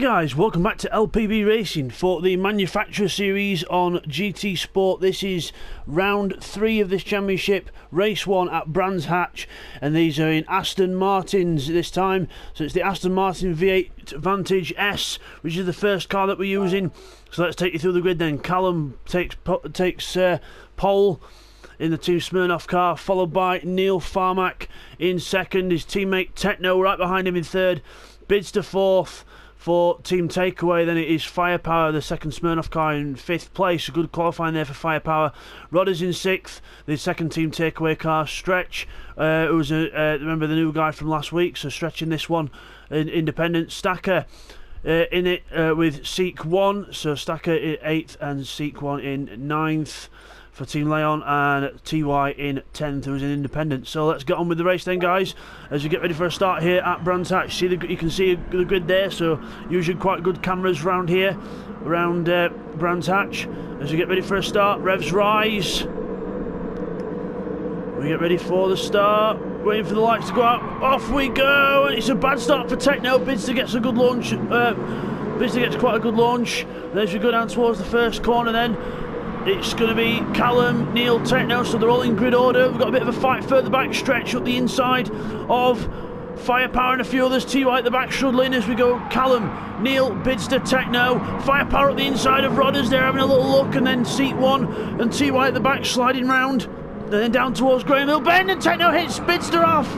Hi guys, welcome back to LPB Racing for the Manufacturer Series on GT Sport. This is round 3 of this championship, race 1 at Brands Hatch, and these are in Aston Martins this time. So it's the Aston Martin V8 Vantage S, which is the first car that we're using. So let's take you through the grid then. Callum takes pole in the Team Smirnoff car, followed by Neil Farmack in second, his teammate Techno right behind him in third, Bidzster fourth for Team Takeaway. Then it is Firepower, the second Smirnoff car, in 5th place. A good qualifying there for Firepower. Rodders in 6th, the second Team Takeaway car. Stretch, who's remember the new guy from last week, so Stretch in this one, independent. Stacker in it with Seek 1, so Stacker in 8th and Seek 1 in 9th for Team Leon, and TY in 10th, who's an independent. So let's get on with the race then, guys, as we get ready for a start here at Brands Hatch. You can see the grid there, so usually quite good cameras around here, around Brands Hatch. As we get ready for a start, revs rise. We get ready for the start, waiting for the lights to go out. Off we go, and it's a bad start for Techno. Bidzster gets a good launch. Bidzster gets quite a good launch. And as we go down towards the first corner then, it's going to be Callum, Neil, Techno, so they're all in grid order. We've got a bit of a fight further back, Stretch up the inside of Firepower and a few others. TY at the back struggling as we go Callum, Neil, Bidzster, Techno, Firepower at the inside of Rodders. They're having a little look, and then Seat 1 and TY at the back sliding round. And then down towards Graham Hill Bend, and Techno hits Bidzster off.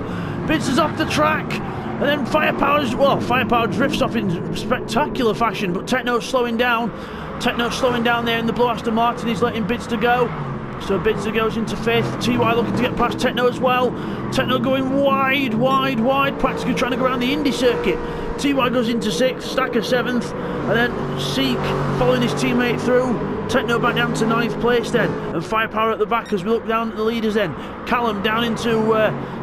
Bidzster's off the track. And then Firepower drifts off in spectacular fashion, but Techno's slowing down. Techno's slowing down there in the blue Aston Martin. He's letting Bidzster go. So Bidzster goes into 5th. TY looking to get past Techno as well. Techno going wide, practically trying to go around the Indy circuit. TY goes into 6th, Stacker 7th, and then Seek following his teammate through. Techno back down to 9th place then, and Firepower at the back as we look down at the leaders then. Callum down into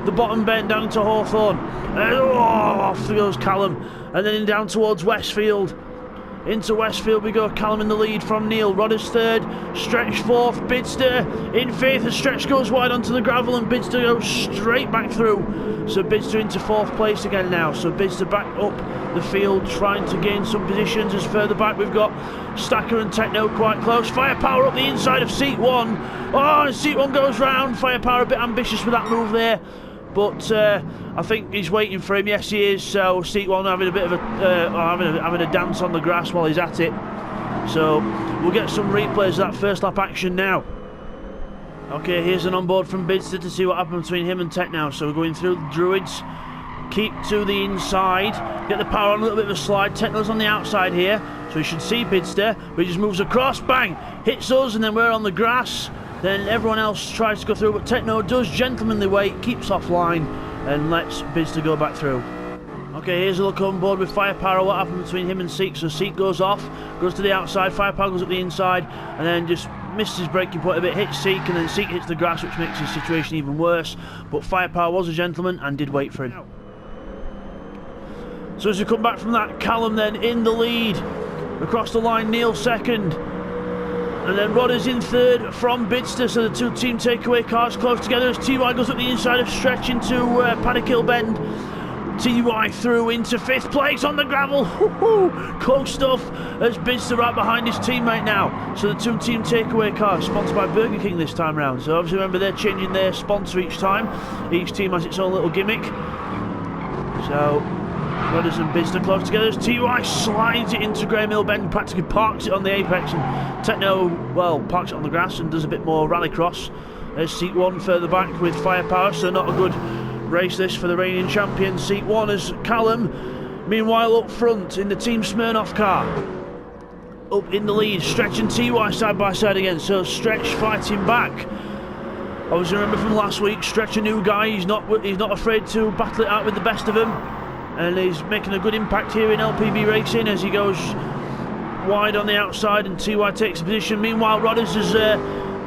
the bottom bend, down into Hawthorne. Off goes Callum, and then down towards Westfield. Into Westfield we go, Callum in the lead from Neil. Rodders 3rd, Stretch 4th, Bidzster in 5th, and Stretch goes wide onto the gravel, and Bidzster goes straight back through. So Bidzster into 4th place again now. So Bidzster back up the field, trying to gain some positions. As further back we've got Stacker and Techno quite close. Firepower up the inside of Seat 1. Oh, and Seat 1 goes round. Firepower a bit ambitious with that move there, but I think he's waiting for him. Yes, he is. So Seat 1 having a bit of a having a dance on the grass while he's at it. So we'll get some replays of that first lap action now. Okay, here's an onboard from Bidzster to see what happened between him and Tech now. So we're going through the Druids, keep to the inside, get the power on, a little bit of a slide. Techno's on the outside here, so he should see Bidzster, but he just moves across, bang, hits us, and then we're on the grass. Then everyone else tries to go through, but Techno does gentlemanly wait, keeps offline, and lets Bidzster go back through. Okay, here's a look on board with Firepower, what happened between him and Seek. So Seek goes off, goes to the outside, Firepower goes up the inside, and then just misses his braking point a bit, hits Seek, and then Seek hits the grass, which makes his situation even worse. But Firepower was a gentleman and did wait for him. So as we come back from that, Callum then in the lead. Across the line, Neil 2nd. And then Rodders in 3rd from Bidzster, so the two Team Takeaway cars close together as TY goes up the inside of Stretch into Paddock Hill Bend. TY through into 5th place on the gravel. Close stuff as Bidzster right behind his teammate now. So the two Team Takeaway cars, sponsored by Burger King this time round. So obviously remember they're changing their sponsor each time. Each team has its own little gimmick. So Rodders and Bidzster close together as TY slides it into Graham Hill Bend, practically parks it on the apex, and Techno, well, parks it on the grass and does a bit more rallycross. There's Seat 1 further back with Firepower, so not a good race this for the reigning champion. Seat 1 as Callum, meanwhile up front in the Team Smirnoff car. Up in the lead, Stretch and TY side by side again, so Stretch fighting back. Obviously remember from last week, Stretch a new guy, he's not afraid to battle it out with the best of them. And he's making a good impact here in LPB Racing as he goes wide on the outside and TY takes a position. Meanwhile, Rodders has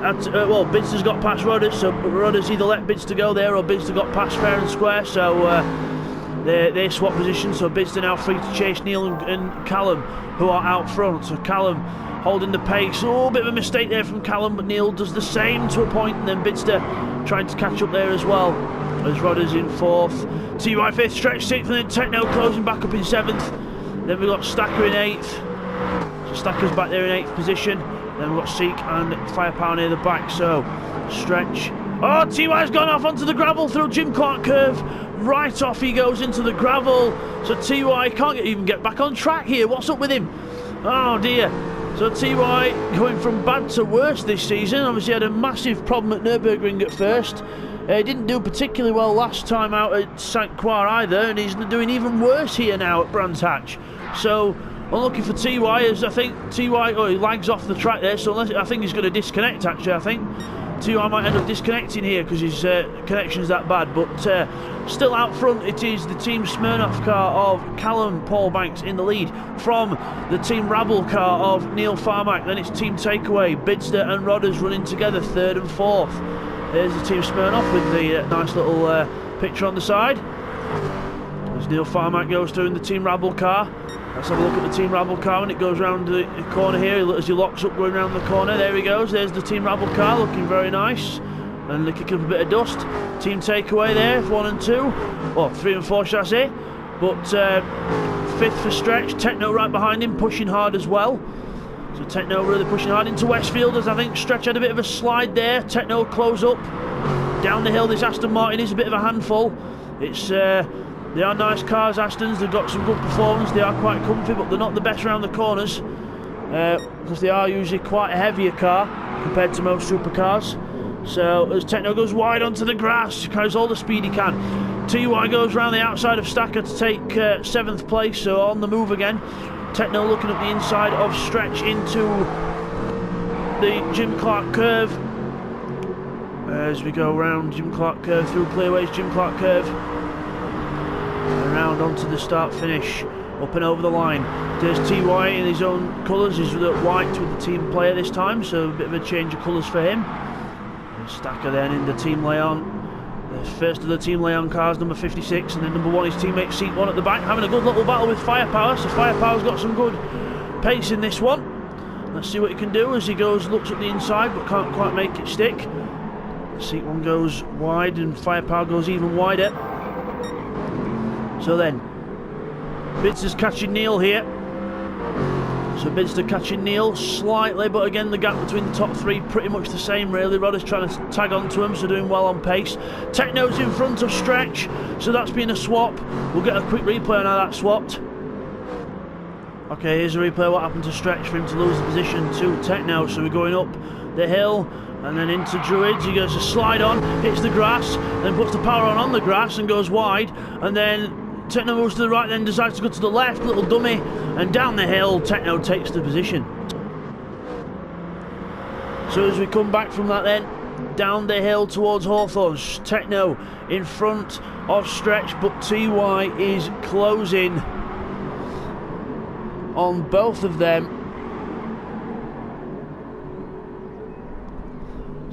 Bidzster's got past Rodders, so Rodders either let Bidzster go there or Bidzster got past fair and square, so they swap positions. So Bidzster now free to chase Neil and Callum, who are out front. So Callum holding the pace. Oh, bit of a mistake there from Callum, but Neil does the same to a point, and then Bidzster trying to catch up there as well. As Rodders in 4th, TY 5th, Stretch 6th, and then Techno closing back up in 7th. Then we've got Stacker in 8th. So Stacker's back there in 8th position. Then we've got Seek and Firepower near the back. So Stretch. Oh, TY's gone off onto the gravel through Jim Clark curve. Right off he goes into the gravel. So TY can't even get back on track here. What's up with him? Oh dear. So TY going from bad to worse this season. Obviously had a massive problem at Nürburgring at first. He didn't do particularly well last time out at St. Croix either, and he's doing even worse here now at Brands Hatch. So unlucky for TY, as I think TY, he lags off the track there, so I think he's going to disconnect actually. I think TY might end up disconnecting here because his connection's that bad, but still out front it is the Team Smirnoff car of Callum Paul Banks in the lead from the Team Rabble car of Neil Farmack. Then it's Team Takeaway, Bidzster and Rodders running together 3rd and 4th. There's the Team Smirnoff with the nice little picture on the side as Neil Farmack goes through in the Team Rabble car. Let's have a look at the Team Rabble car when it goes round the corner here as he locks up going round the corner. There he goes, there's the Team Rabble car looking very nice. And they're kicking up a bit of dust. Team Takeaway there, 1 and 2. Well, 3 and 4 should I say. But 5th for Stretch. Techno right behind him, pushing hard as well. So Techno really pushing hard into Westfield as I think Stretch had a bit of a slide there. Techno close up. Down the hill this Aston Martin is a bit of a handful. It's they are nice cars, Astons. They've got some good performance. They are quite comfy, but they're not the best around the corners. Because they are usually quite a heavier car compared to most supercars. So as Techno goes wide onto the grass, carries all the speed he can. TY goes round the outside of Stacker to take 7th place, so on the move again. Techno looking at the inside of Stretch into the Jim Clark curve. As we go round Jim Clark curve through Clearways, Jim Clark curve. And round onto the start finish, up and over the line. There's TY in his own colours, he's white with the team player this time, so a bit of a change of colours for him. Stacker then in the Team Leon. The first of the Team Leon cars, number 56, and then number 1 is teammate Seat 1 at the back, having a good little battle with Firepower. So Firepower's got some good pace in this one. Let's see what he can do as he goes, looks at the inside but can't quite make it stick. Seat 1 goes wide and Firepower goes even wider. So then Bidzster's catching Neil here. So Bidzster catching Neil slightly, but again the gap between the top 3 pretty much the same really. Rodder's trying to tag onto him, so doing well on pace. Techno's in front of Stretch, so that's been a swap. We'll get a quick replay on how that swapped. Okay, here's a replay what happened to Stretch for him to lose the position to Techno. So we're going up the hill and then into Druids. He goes a slide on, hits the grass, then puts the power on the grass and goes wide, and then Techno moves to the right, then decides to go to the left, little dummy, and down the hill Techno takes the position. So as we come back from that then, down the hill towards Hawthorne, Techno in front of Stretch, but TY is closing on both of them.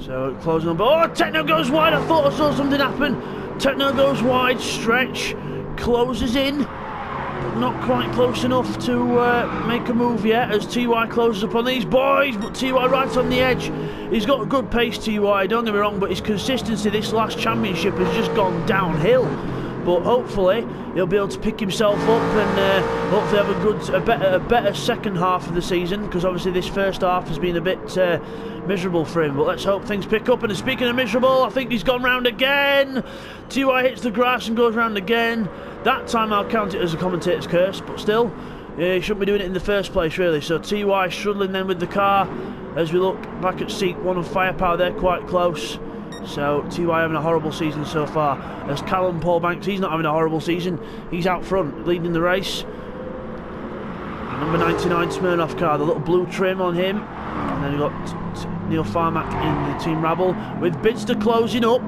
So closing on both. Oh, Techno goes wide, I thought I saw something happen. Techno goes wide, Stretch closes in, but not quite close enough to make a move yet as TY closes up on these boys, but TY right on the edge. He's got a good pace, TY, don't get me wrong, but his consistency this last championship has just gone downhill. But hopefully he'll be able to pick himself up and hopefully have a better second half of the season, because obviously this first half has been a bit miserable for him. But let's hope things pick up. And speaking of miserable, I think he's gone round again. TY hits the grass and goes round again. That time I'll count it as a commentator's curse, but still, he shouldn't be doing it in the first place really. So TY struggling then with the car as we look back at Seek 1 and Firepower. They're quite close. So TY having a horrible season so far. As Callum Paul Banks, he's not having a horrible season. He's out front, leading the race. Number 99 Smirnoff car, the little blue trim on him. And then you've got Neil Farmack in the Team Rabble with Bidzster closing up.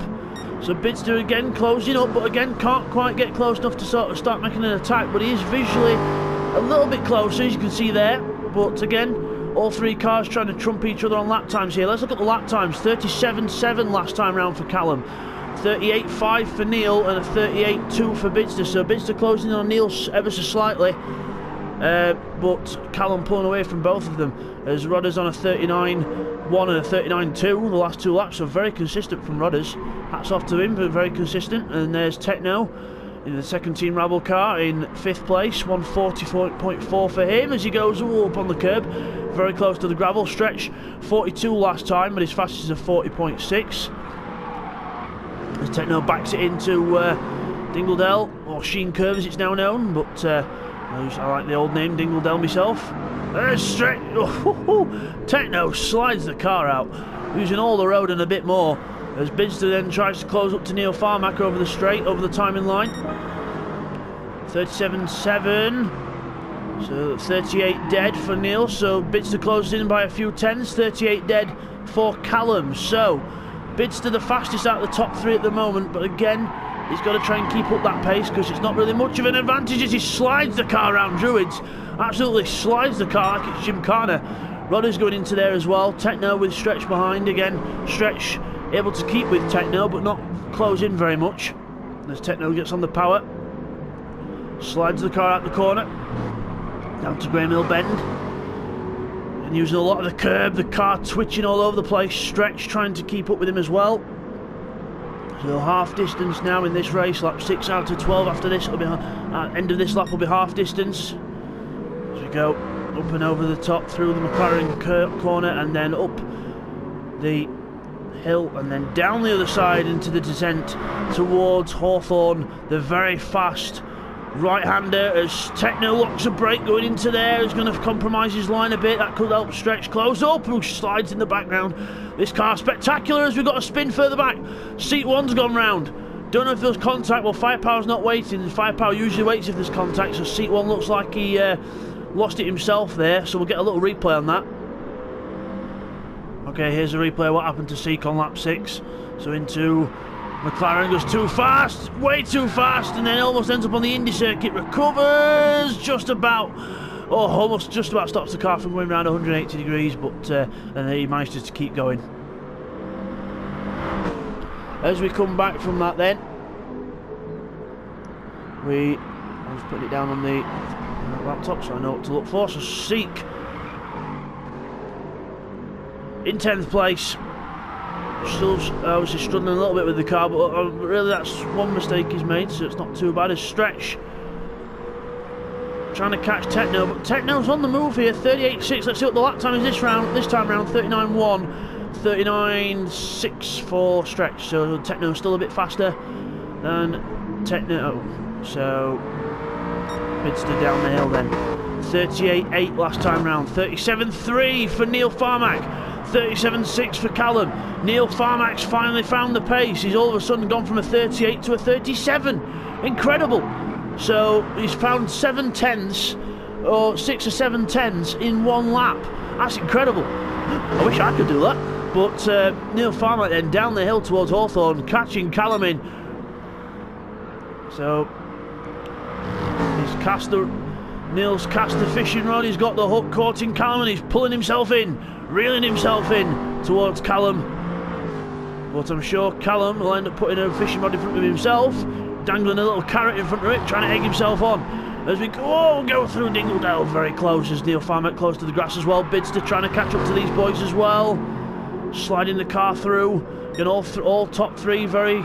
So Bidzster again closing up, but again can't quite get close enough to sort of start making an attack. But he is visually a little bit closer, as you can see there. But again, all 3 cars trying to trump each other on lap times here. Let's look at the lap times. 37.7 last time round for Callum. 38.5 for Neil and a 38.2 for Bidzster. So Bidzster closing in on Neil ever so slightly. But Callum pulling away from both of them as Rodders on a 39.1 and a 39.2 the last 2 laps. So very consistent from Rodders. Hats off to him, but very consistent. And there's Techno in the second team Rabble car in 5th place, 1:44.4 for him as he goes up on the curb, very close to the gravel. Stretch 42 last time, but his fastest is a 40.6. As Techno backs it into Dingledell, or Sheen Curve as it's now known, but I like the old name Dingledell myself. Stretch, Techno slides the car out, using all the road and a bit more, as Bidzster then tries to close up to Neil Farmack over the straight, over the timing line. 37.7, so 38 dead for Neil, so Bidzster closes in by a few tenths. 38 dead for Callum, so Bidzster the fastest out of the top 3 at the moment, but again, he's got to try and keep up that pace because it's not really much of an advantage as he slides the car around Druids. Absolutely slides the car like it's Gymkhana. Rodder's going into there as well. Techno with Stretch behind. Again, Stretch able to keep with Techno but not close in very much. As Techno gets on the power, slides the car out the corner, down to Graham Hill Bend. And using a lot of the curb, the car twitching all over the place. Stretch trying to keep up with him as well. So half distance now in this race, lap 6 out of 12 after this. It'll be end of this lap will be half distance. As we go up and over the top through the McLaren corner and then up the hill and then down the other side into the descent towards Hawthorne, the very fast right-hander, as Techno locks a brake going into there, is going to compromise his line a bit. That could help Stretch close up, who slides in the background. This car spectacular as we've got a spin further back. Seat 1's gone round. Don't know if there's contact. Well, Firepower's not waiting. Firepower usually waits if there's contact, so Seat 1 looks like he lost it himself there, so we'll get a little replay on that. Okay, here's a replay of what happened to Seek on lap 6. So into McLaren, goes too fast, way too fast, and then almost ends up on the Indy circuit, recovers just about, almost just about stops the car from going around 180 degrees, but and he manages to keep going. As we come back from that then, I'm just putting it down on the laptop so I know what to look for. So Seek in 10th place, still obviously struggling a little bit with the car, but really that's one mistake he's made, so it's not too bad. As Stretch trying to catch Techno, but Techno's on the move here. 38.6. Let's see what the lap time is this time round. 39.1, 39.6 for Stretch. So Techno's still a bit faster than Techno. So Bidzster down the hill then. 38.8 last time round. 37.3 for Neil Farmack. 37.6 for Callum. Neil Farmack's finally found the pace. He's all of a sudden gone from a 38 to a 37. Incredible. So he's found 7 tenths, or 6 or 7 tenths in one lap. That's incredible. I wish I could do that. But Neil Farmack then down the hill towards Hawthorne, catching Callum in. So Neil's cast the fishing rod. He's got the hook caught in Callum and he's pulling himself in, reeling himself in towards Callum. But I'm sure Callum will end up putting a fishing rod in front of himself, dangling a little carrot in front of it, trying to egg himself on. As we go through Dingledale, very close as Neil Farmack close to the grass as well. Bidzster trying to catch up to these boys as well, sliding the car through. And all top 3 very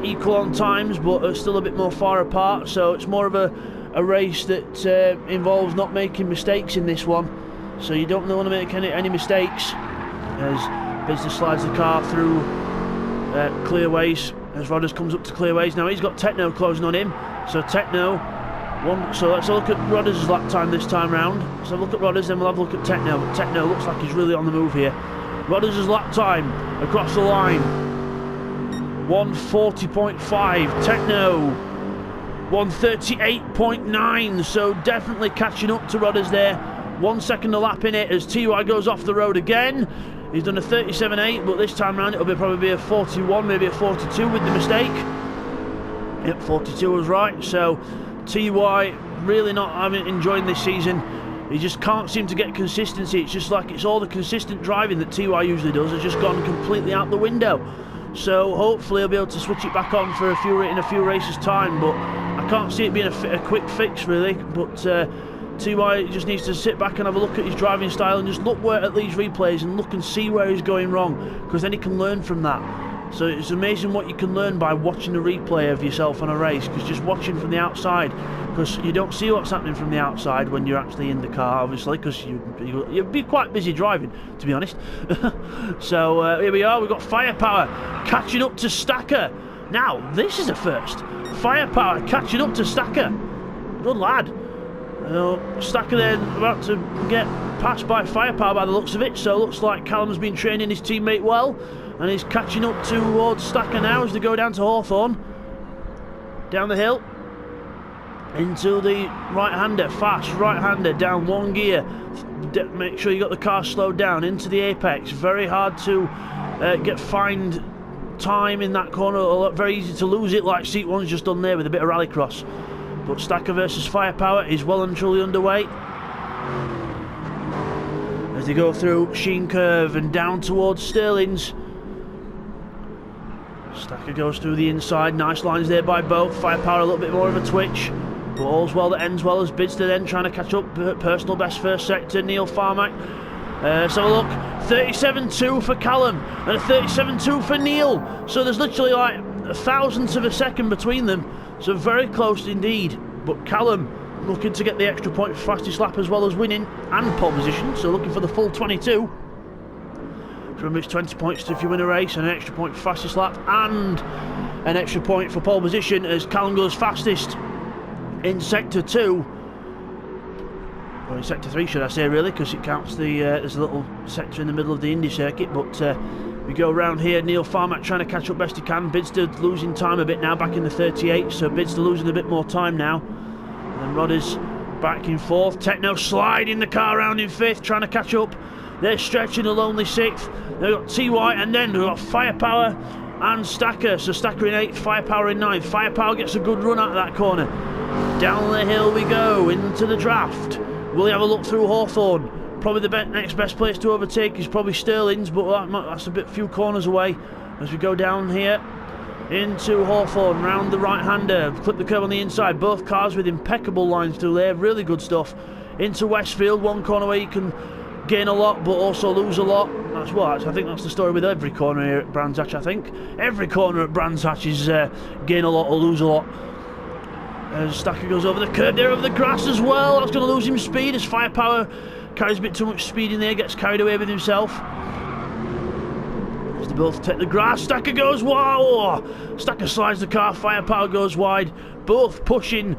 equal on times, but are still a bit more far apart. So it's more of a race that involves not making mistakes in this one. So you don't want to make any mistakes. As Bidzster slides the car through clearways. As Rodders comes up to clearways now, he's got Techno closing on him. So Techno, so let's look at Rodders' lap time this time round. So look at Rodders, then we'll have a look at Techno. But Techno looks like he's really on the move here. Rodders' lap time across the line, 1:40.5. Techno, 1:38.9. So definitely catching up to Rodders there. 1 second a lap in it as TY goes off the road again. He's done a 37.8, but this time round it'll probably be a 41, maybe a 42 with the mistake. Yep, 42 was right. So TY really not enjoying this season. He just can't seem to get consistency. It's just like it's all the consistent driving that TY usually does has just gone completely out the window. So hopefully he'll be able to switch it back on for in a few races time, but I can't see it being a quick fix really. But TY just needs to sit back and have a look at his driving style and just look at these replays and look and see where he's going wrong, because then he can learn from that. So it's amazing what you can learn by watching a replay of yourself on a race, because just watching from the outside, because you don't see what's happening from the outside when you're actually in the car, obviously, because you'd be quite busy driving, to be honest. So here we are, we've got Firepower catching up to Stacker. Now, this is a first. Firepower catching up to Stacker. Good lad. Stacker then about to get passed by Firepower by the looks of it, so it looks like Callum's been training his teammate well, and he's catching up towards Stacker now as they go down to Hawthorne. Down the hill. Into the right-hander, fast right-hander, down one gear. Make sure you got the car slowed down, into the apex. Very hard to find time in that corner, very easy to lose it like Seat 1's just done there with a bit of rallycross. But Stacker versus Firepower is well and truly underway as they go through Sheen Curve and down towards Stirling's. Stacker goes through the inside, nice lines there by both. Firepower a little bit more of a twitch, but all's well that ends well as Bidzster then trying to catch up. Personal best first sector, Neil Farmack. Let's have a look. 37.2 for Callum and a 37.2 for Neil. So there's literally like a thousandth of a second between them. So very close indeed. But Callum looking to get the extra point for fastest lap as well as winning and pole position. So looking for the full 22. Remember, it's 20 points if you win a race, and an extra point for fastest lap and an extra point for pole position as Callum goes fastest in sector 2. Or in sector 3 should I say, really, because it counts the there's a little sector in the middle of the Indy circuit. But we go around here, Neil Farmack trying to catch up best he can. Bidzster losing time a bit now, back in the 38, so Bidzster losing a bit more time now. And then Rodders back in 4th, Techno sliding the car around in 5th, trying to catch up. They're stretching a lonely 6th. They've got TY, and then we've got Firepower and Stacker. So Stacker in 8th, Firepower in 9th. Firepower gets a good run out of that corner. Down the hill we go, into the draft. Will he have a look through Hawthorne? Probably the next best place to overtake is probably Stirling's, but that's a few corners away. As we go down here, into Hawthorne, round the right-hander. Clip the curve on the inside. Both cars with impeccable lines through there. Really good stuff. Into Westfield, one corner where you can gain a lot but also lose a lot. That's what I think that's the story with every corner here at Brands Hatch. I think every corner at Brands Hatch is gain a lot or lose a lot. As Stacker goes over the curb there, over the grass as well. That's going to lose him speed as Firepower carries a bit too much speed in there, gets carried away with himself. As they both take the grass, Stacker goes wow. Stacker slides the car, Firepower goes wide. Both pushing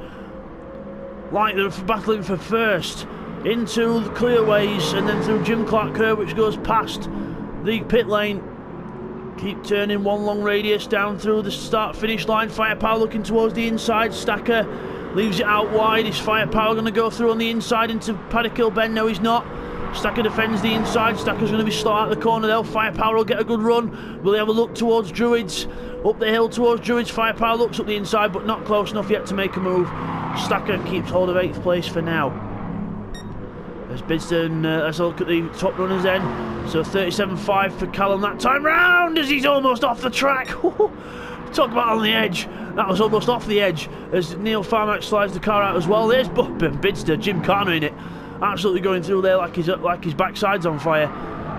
like they're battling for first. Into the clearways and then through Jim Clark curve, which goes past the pit lane. Keep turning, one long radius down through the start finish line. Firepower looking towards the inside. Stacker leaves it out wide. Is Firepower going to go through on the inside into Paddock Hill Bend? No, he's not. Stacker defends the inside. Stacker's going to be slow out the corner though. Firepower will get a good run. Will he have a look towards Druids? Up the hill towards Druids. Firepower looks up the inside but not close enough yet to make a move. Stacker keeps hold of 8th place for now. As Bidzster, let's look at the top runners then. So 37.5 for Callum that time round as he's almost off the track. Talk about on the edge. That was almost off the edge as Neil Farmack slides the car out as well. There's Bidzster, Jim Carner in it. Absolutely going through there like his backside's on fire.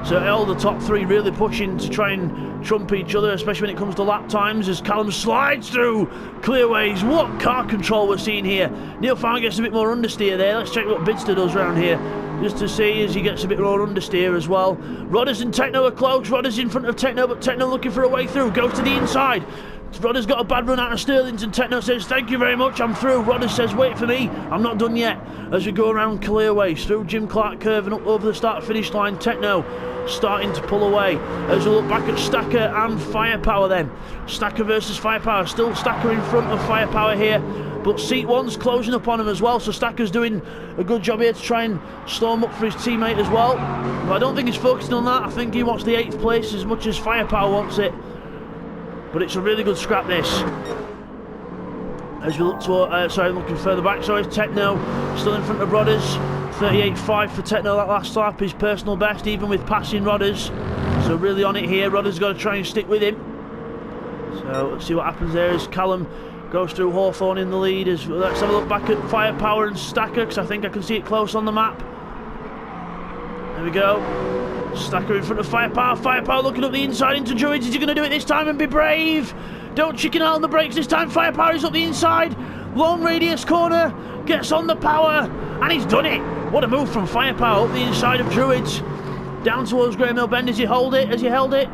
So all the top 3 really pushing to try and trump each other, especially when it comes to lap times as Callum slides through clearways. What car control we're seeing here. Neil Farmack gets a bit more understeer there. Let's check what Bidzster does around here, just to see as he gets a bit more understeer as well. Rodders and Techno are close. Rodders in front of Techno, but Techno looking for a way through. Goes to the inside. Rodders got a bad run out of Stirling's and Techno says, thank you very much, I'm through. Rodders says, wait for me, I'm not done yet. As we go around clearways, through Jim Clark curve and up over the start finish line, Techno starting to pull away. As we look back at Stacker and Firepower then. Stacker versus Firepower, still Stacker in front of Firepower here, but Seat 1's closing up on him as well, so Stacker's doing a good job here to try and slow him up for his teammate as well. But I don't think he's focusing on that. I think he wants the 8th place as much as Firepower wants it. But it's a really good scrap this. As we look to, looking further back, so it's Techno still in front of Rodders. 38.5 for Techno that last lap, his personal best, even with passing Rodders. So really on it here. Rodders got to try and stick with him. So let's see what happens there as Callum goes through Hawthorne in the lead. Let's have a look back at Firepower and Stacker, because I think I can see it close on the map. There we go. Stacker in front of Firepower. Firepower looking up the inside into Druids. Is he going to do it this time and be brave? Don't chicken out on the brakes this time. Firepower is up the inside. Long radius corner. Gets on the power. And he's done it. What a move from Firepower up the inside of Druids. Down towards Graham Hill Bend. Has he held it? Has he held it?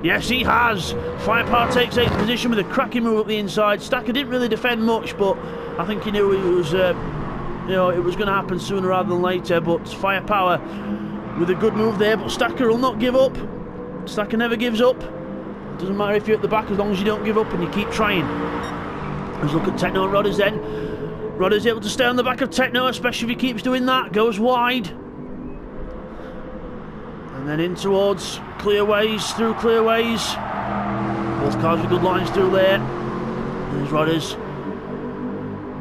Yes, he has. Firepower takes 8th position with a cracking move up the inside. Stacker didn't really defend much, but I think he knew it was, it was going to happen sooner rather than later. But Firepower with a good move there. But Stacker will not give up. Stacker never gives up. Doesn't matter if you're at the back as long as you don't give up and you keep trying. Let's look at Techno and Rodders then. Rodders able to stay on the back of Techno, especially if he keeps doing that. Goes wide. And then in towards Clearways, through Clearways. Both cars with good lines through there. There's Rodders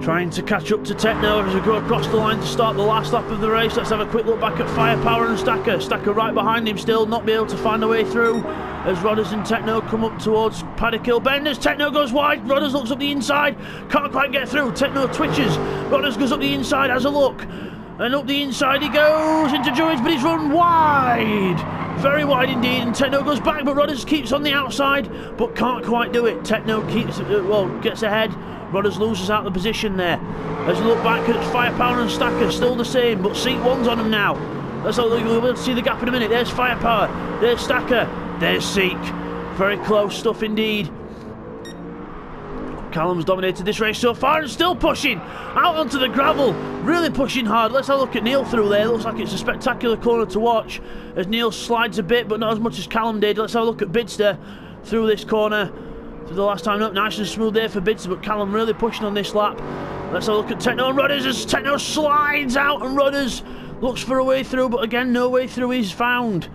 trying to catch up to Techno as we go across the line to start the last lap of the race. Let's have a quick look back at Firepower and Stacker. Stacker right behind him still, not be able to find a way through as Rodders and Techno come up towards Paddock Hill Bend. As Techno goes wide, Rodders looks up the inside, can't quite get through. Techno twitches, Rodders goes up the inside, has a look, and up the inside he goes into Druids, but he's run wide, very wide indeed, and Techno goes back, but Rodders keeps on the outside, but can't quite do it. Techno keeps, gets ahead. Rodders loses out the position there. As we look back at Firepower and Stacker, still the same, but seat 1's on him now. Let's have a look, we'll see the gap in a minute. There's Firepower, there's Stacker, there's Seek. Very close stuff indeed. Callum's dominated this race so far and still pushing out onto the gravel, really pushing hard. Let's have a look at Neil through there. Looks like it's a spectacular corner to watch as Neil slides a bit, but not as much as Callum did. Let's have a look at Bidzster through this corner. For the last time up, nice and smooth there for Bidzster, but Callum really pushing on this lap. Let's have a look at Techno and Rodders as Techno slides out and Rodders looks for a way through, but again no way through is found.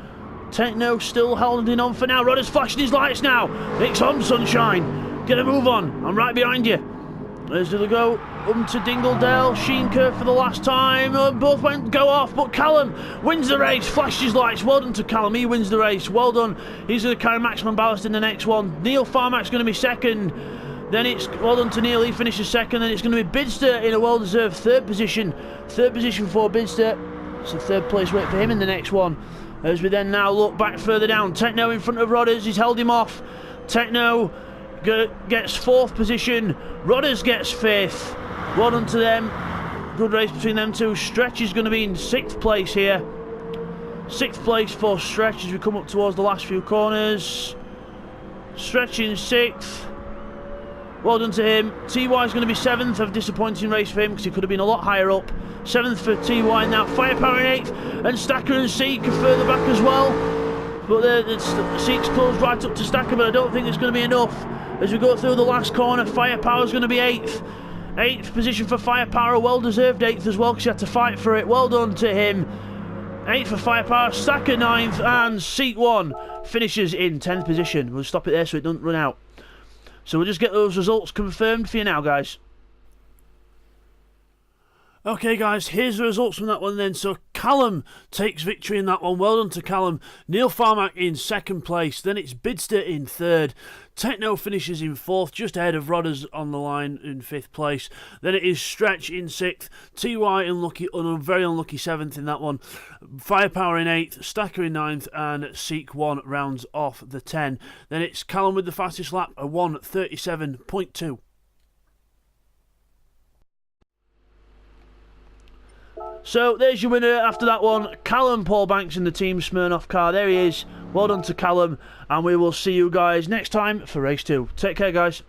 Techno still holding on for now. Rodders flashing his lights now. It's on, sunshine. Get a move on. I'm right behind you. As they go to Dingledale, Sheenker for the last time. Both go off, but Callum wins the race, flashes his lights. Well done to Callum, he wins the race. Well done. He's going to carry maximum ballast in the next one. Neil Farmack's going to be second. Then it's well done to Neil, he finishes second. Then it's going to be Bidzster in a well-deserved third position. Third position for Bidzster. It's a third place wait for him in the next one. As we then now look back further down. Techno in front of Rodders, he's held him off. Techno gets 4th position. Rodders gets 5th. Well done to them. Good race between them two. Stretch is going to be in 6th place here. 6th place for Stretch as we come up towards the last few corners. Stretch in 6th. Well done to him. TY is going to be 7th. A disappointing race for him because he could have been a lot higher up. 7th for TY now. Firepower in 8th. And Stacker and Seek are further back as well. But Seek's closed right up to Stacker, but I don't think it's going to be enough. As we go through the last corner, Firepower's going to be 8th. 8th position for Firepower, well-deserved 8th as well because he had to fight for it. Well done to him. 8th for Firepower, Stacker 9th, and Seek 1 finishes in 10th position. We'll stop it there so it doesn't run out. So we'll just get those results confirmed for you now, guys. Okay guys, here's the results from that one then. So Callum takes victory in that one. Well done to Callum. Neil Farmack in 2nd place. Then it's Bidzster in 3rd. Techno finishes in 4th, just ahead of Rodders on the line in 5th place. Then it is Stretch in 6th. TY very unlucky 7th in that one. Firepower in 8th. Stacker in 9th. And Seek 1 rounds off the 10. Then it's Callum with the fastest lap, a 1:37.2. So there's your winner after that one, Callum Paul Banks in the Team Smirnoff car. There he is. Well done to Callum, and we will see you guys next time for race 2. Take care, guys.